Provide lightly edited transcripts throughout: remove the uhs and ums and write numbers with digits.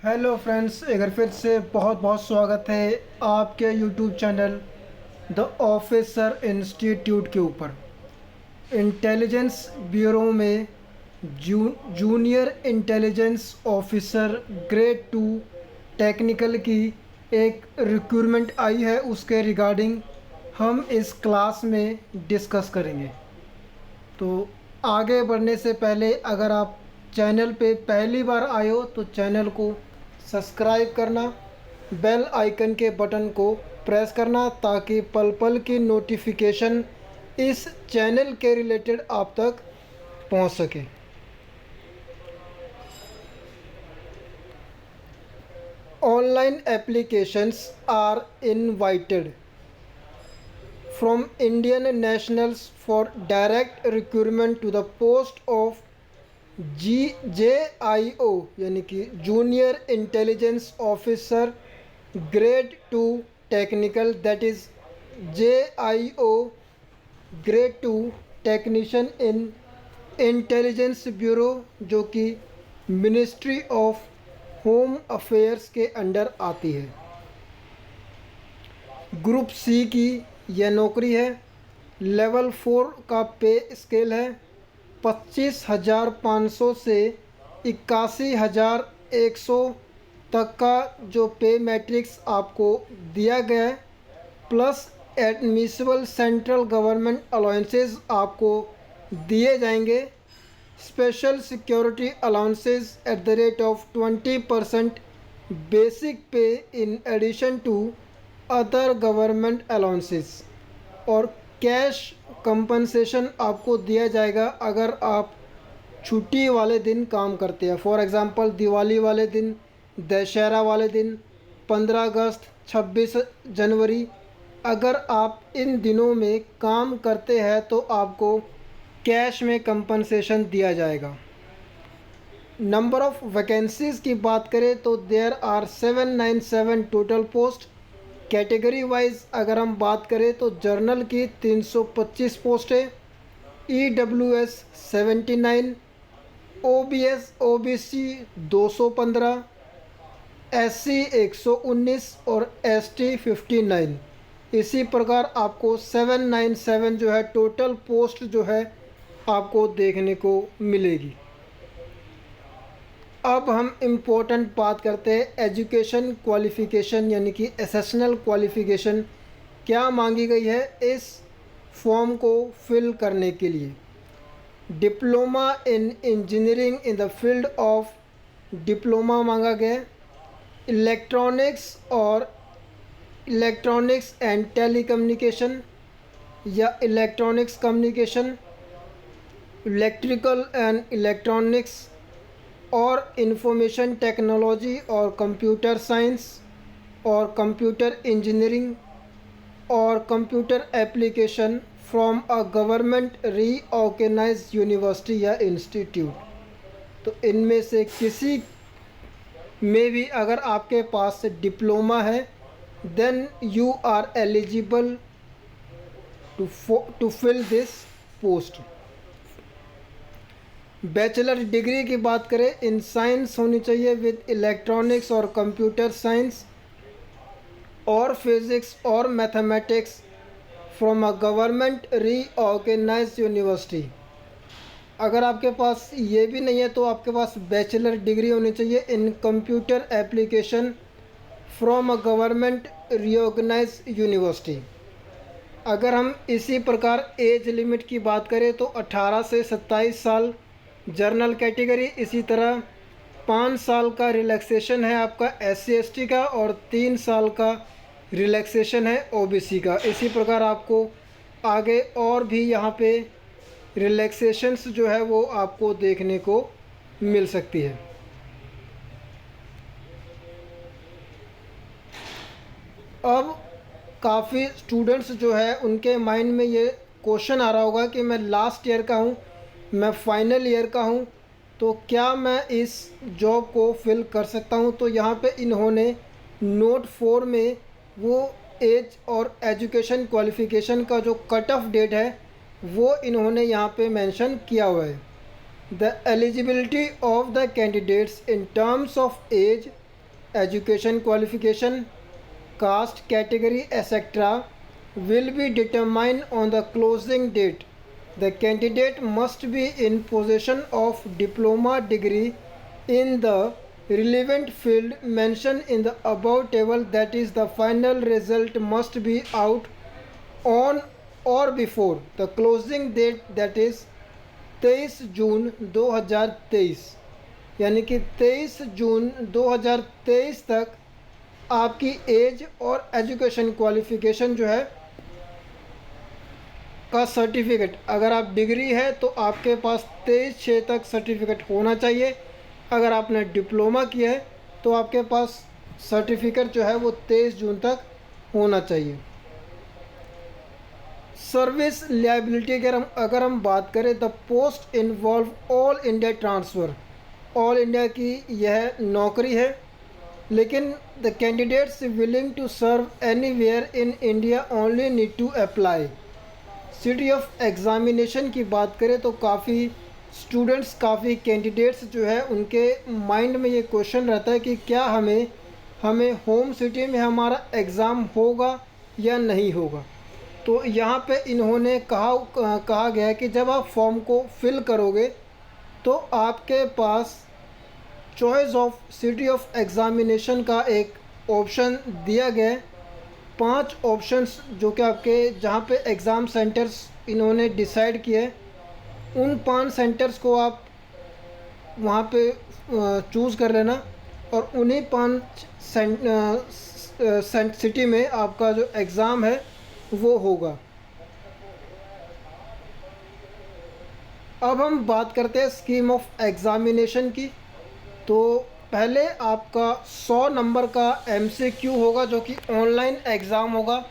Hello friends, एक बार फिर से बहुत बहुत स्वागत है आपके YouTube channel the officer institute के ऊपर। इंटेलिजेंस ब्यूरो में junior intelligence officer grade 2 technical की एक रिक्रूटमेंट आई है, उसके रिगार्डिंग हम इस क्लास में डिस्कस करेंगे। तो आगे बढ़ने से पहले अगर आप चैनल पे पहली बार आए हो तो चैनल को सब्सक्राइब करना, बेल आइकन के बटन को प्रेस करना ताकि पल पल की नोटिफिकेशन इस चैनल के रिलेटेड आप तक पहुंच सके। Online applications are invited from Indian nationals for direct recruitment to the post of JIO यानी कि junior intelligence officer grade 2 technical, that is JIO grade 2 technician in intelligence bureau, जो कि मिनिस्ट्री ऑफ होम अफेयर्स के under आती है। Group C की यह नौकरी है। लेवल 4 का पे स्केल है 25,500 से 81,100 तक का जो पे मैट्रिक्स आपको दिया गया है, plus admissible central government allowances आपको दिए जाएंगे। Special security allowances at the rate of 20% basic pay in addition to other government allowances, और कैश कंपनसेशन आपको दिया जाएगा अगर आप छुट्टी वाले दिन काम करते हैं। फॉर एग्ज़ाम्पल दिवाली वाले दिन, दशहरा वाले दिन, 15 अगस्त, 26 जनवरी, अगर आप इन दिनों में काम करते हैं तो आपको कैश में कंपनसेशन दिया जाएगा। नंबर ऑफ़ वैकेंसीज़ की बात करें तो there are 797 total post. Category wise अगर हम बात करें तो जर्नल की 325 पोस्ट है, EWS 79, OBS OBC 215, SC 119 और ST 59। इसी प्रकार आपको 797 जो है टोटल पोस्ट जो है आपको देखने को मिलेगी। अब हम इम्पोर्टेंट बात करते हैं एजुकेशन क्वालिफ़िकेशन, यानी कि एसेशनल क्वालिफ़िकेशन क्या मांगी गई है इस फॉर्म को फिल करने के लिए। Diploma in engineering in the field of diploma मांगा गया। इलेक्ट्रॉनिक्स एंड टेलीकम्युनिकेशन या electronics communication, electrical and electronics और इंफॉर्मेशन टेक्नोलॉजी और कंप्यूटर साइंस और कंप्यूटर इंजीनियरिंग और computer application from a government reorganized university या इंस्टीट्यूट। तो इनमें से किसी में भी अगर आपके पास डिप्लोमा है then you are eligible to fill this post. Bachelor degree की बात करें इन साइंस होनी चाहिए विद इलेक्ट्रॉनिक्स और कंप्यूटर साइंस और फिज़िक्स और mathematics from a government reorganized university. अगर आपके पास ये भी नहीं है तो आपके पास बैचलर डिग्री होनी चाहिए in computer application from a government reorganized university. अगर हम इसी प्रकार एज लिमिट की बात करें तो 18 से 27 साल जर्नल कैटेगरी, इसी तरह 5 साल का रिलैक्सेशन है आपका SC ST का और 3 साल का रिलैक्सेशन है OBC का। इसी प्रकार आपको आगे और भी यहाँ पे रिलैक्सेशंस जो है वो आपको देखने को मिल सकती है। अब काफ़ी स्टूडेंट्स जो है उनके माइंड में ये क्वेश्चन आ रहा होगा कि मैं लास्ट ईयर का हूँ, मैं फाइनल ईयर का हूँ, तो क्या मैं इस जॉब को फिल कर सकता हूँ। तो यहाँ पे इन्होंने नोट 4 में वो एज और एजुकेशन क्वालिफ़िकेशन का जो कट ऑफ डेट है वो इन्होंने यहाँ पे मेंशन किया हुआ है। The eligibility of the candidates in terms of age education qualification, caste, category, etc. will be determined on the closing date. The candidate must be in possession of diploma degree in the relevant field mentioned in the above table, that is the final result must be out on or before the closing date, that is 23 June 2023, यानी कि 23 June 2023 तक आपकी as और education qualification जो है का certificate, अगर आप डिग्री है तो आपके पास 23/6 तक सर्टिफिकेट होना चाहिए। अगर आपने डिप्लोमा किया है तो आपके पास सर्टिफिकेट जो है वो 23 जून तक होना चाहिए। सर्विस लायबिलिटी अगर हम बात करें, the post involve all India transfer, all India की यह नौकरी है, लेकिन the candidates willing to serve anywhere in India only need to apply. City of examination की बात करें तो काफ़ी स्टूडेंट्स, काफ़ी कैंडिडेट्स जो है उनके माइंड में ये क्वेश्चन रहता है कि क्या हमें होम सिटी में हमारा एग्ज़ाम होगा या नहीं होगा। तो यहाँ पे इन्होंने कहा गया है कि जब आप फॉर्म को फिल करोगे तो आपके पास choice of city of examination का एक ऑप्शन दिया गया है। 5 ऑप्शंस जो कि आपके जहाँ पे एग्ज़ाम सेंटर्स इन्होंने डिसाइड किए, उन 5 सेंटर्स को आप वहाँ पे चूज़ कर लेना और उन्हीं 5 सिटी में आपका जो एग्ज़ाम है वो होगा। अब हम बात करते हैं स्कीम ऑफ एग्ज़ामिनेशन की। तो पहले आपका 100 नंबर का MCQ होगा जो कि ऑनलाइन एग्ज़ाम होगा।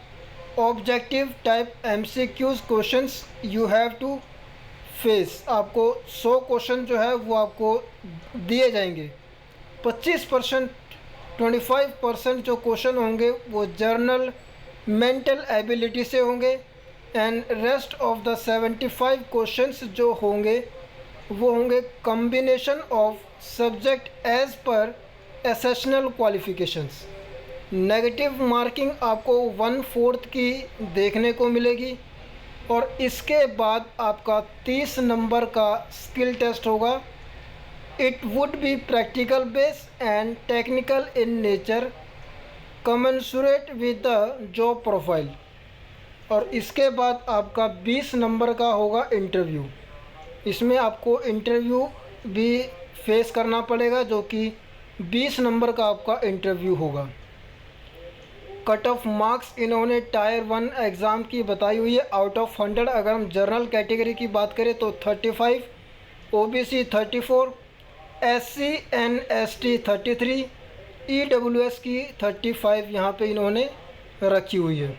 Objective type MCQs questions you have to face, आपको 100 क्वेश्चन जो है वो आपको दिए जाएंगे। 25% 25% जो क्वेश्चन होंगे वो जर्नल मेंटल एबिलिटी से होंगे and rest of the 75 questions जो होंगे वो होंगे combination of subject as per एसेशनल qualifications. Negative marking आपको 1/4 की देखने को मिलेगी और इसके बाद आपका 30 नंबर का स्किल टेस्ट होगा। It would be practical based and technical in nature commensurate with the job profile. और इसके बाद आपका 20 नंबर का होगा इंटरव्यू। इसमें आपको इंटरव्यू भी फेस करना पड़ेगा जो कि 20 नंबर का आपका इंटरव्यू होगा। कट ऑफ मार्क्स इन्होंने टायर 1 एग्ज़ाम की बताई हुई है आउट ऑफ 100। अगर हम जनरल कैटेगरी की बात करें तो 35, OBC 34, SC and ST 33, EWS की 35 यहाँ पे इन्होंने रखी हुई है।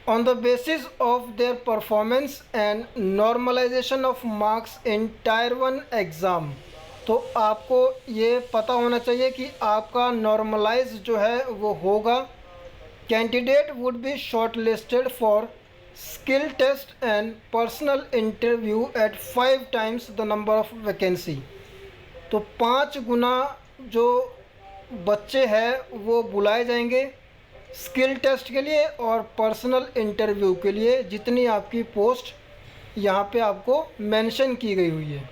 On the basis of their performance and normalization of marks in Tier 1 exam, तो आपको ये पता होना चाहिए कि आपका नॉर्मलाइज जो है वो होगा। Candidate would be shortlisted for skill test and personal interview at 5 times the number of vacancy. तो 5 गुना जो बच्चे हैं वो बुलाए जाएंगे स्किल टेस्ट के लिए और पर्सनल इंटरव्यू के लिए, जितनी आपकी पोस्ट यहाँ पे आपको मेंशन की गई हुई है।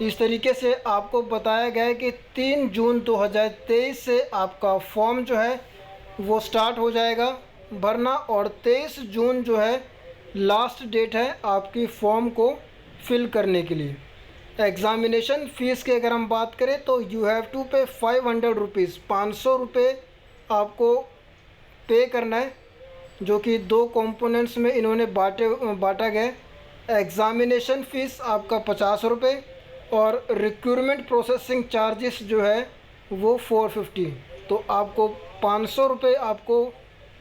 इस तरीके से आपको बताया गया है कि 3 जून 2023 से आपका फॉर्म जो है वो स्टार्ट हो जाएगा भरना और 23 जून जो है लास्ट डेट है आपकी फॉर्म को फिल करने के लिए। एग्ज़ामिनेशन फ़ीस की अगर हम बात करें तो यू हैव टू पे 500 रुपीज़, 500 रुपये आपको पे करना है, जो कि 2 कंपोनेंट्स में इन्होंने बांटा गया। एग्ज़ामिनेशन फ़ीस आपका 50 रुपये और रिक्रूटमेंट प्रोसेसिंग चार्जेस जो है वो 450। तो आपको 500 रुपये आपको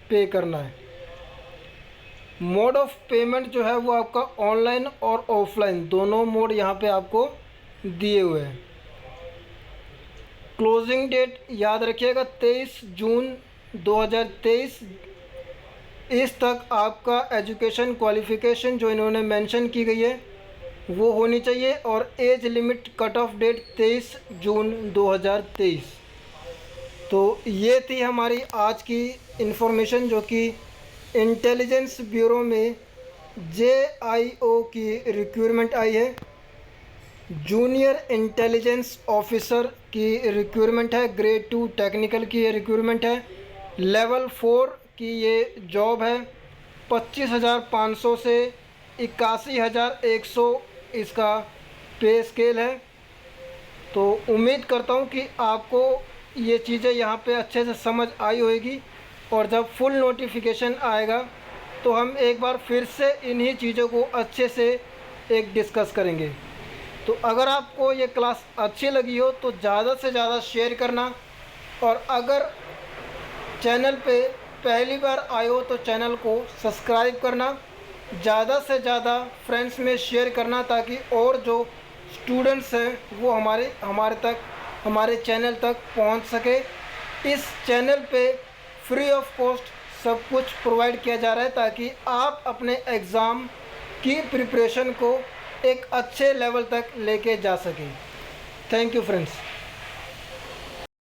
पे करना है। मोड ऑफ पेमेंट जो है वो आपका ऑनलाइन और ऑफलाइन दोनों मोड यहाँ पे आपको दिए हुए हैं। क्लोजिंग डेट याद रखिएगा 23 जून 2023। इस तक आपका एजुकेशन क्वालिफ़िकेशन जो इन्होंने मेंशन की गई है वो होनी चाहिए, और age limit cut off date 23 June 2023। तो ये थी हमारी आज की इन्फॉर्मेशन जो कि इंटेलिजेंस ब्यूरो में JIO की रिक्रूटमेंट आई है। जूनियर इंटेलिजेंस ऑफिसर की रिक्रूटमेंट है, ग्रेड 2 टेक्निकल की ये रिक्रूटमेंट है, लेवल 4 की ये जॉब है। 25,500 से 81,100 इसका पे स्केल है। तो उम्मीद करता हूँ कि आपको ये चीज़ें यहाँ पे अच्छे से समझ आई होगी, और जब फुल नोटिफिकेशन आएगा तो हम एक बार फिर से इन्हीं चीज़ों को अच्छे से एक डिस्कस करेंगे। तो अगर आपको ये क्लास अच्छी लगी हो तो ज़्यादा से ज़्यादा शेयर करना, और अगर चैनल पे पहली बार आए हो तो चैनल को सब्सक्राइब करना, ज़्यादा से ज़्यादा फ्रेंड्स में शेयर करना, ताकि और जो स्टूडेंट्स हैं वो हमारे चैनल तक पहुंच सके। इस चैनल पे फ्री ऑफ कॉस्ट सब कुछ प्रोवाइड किया जा रहा है, ताकि आप अपने एग्ज़ाम की प्रिपरेशन को एक अच्छे लेवल तक लेके जा सकें। Thank you friends.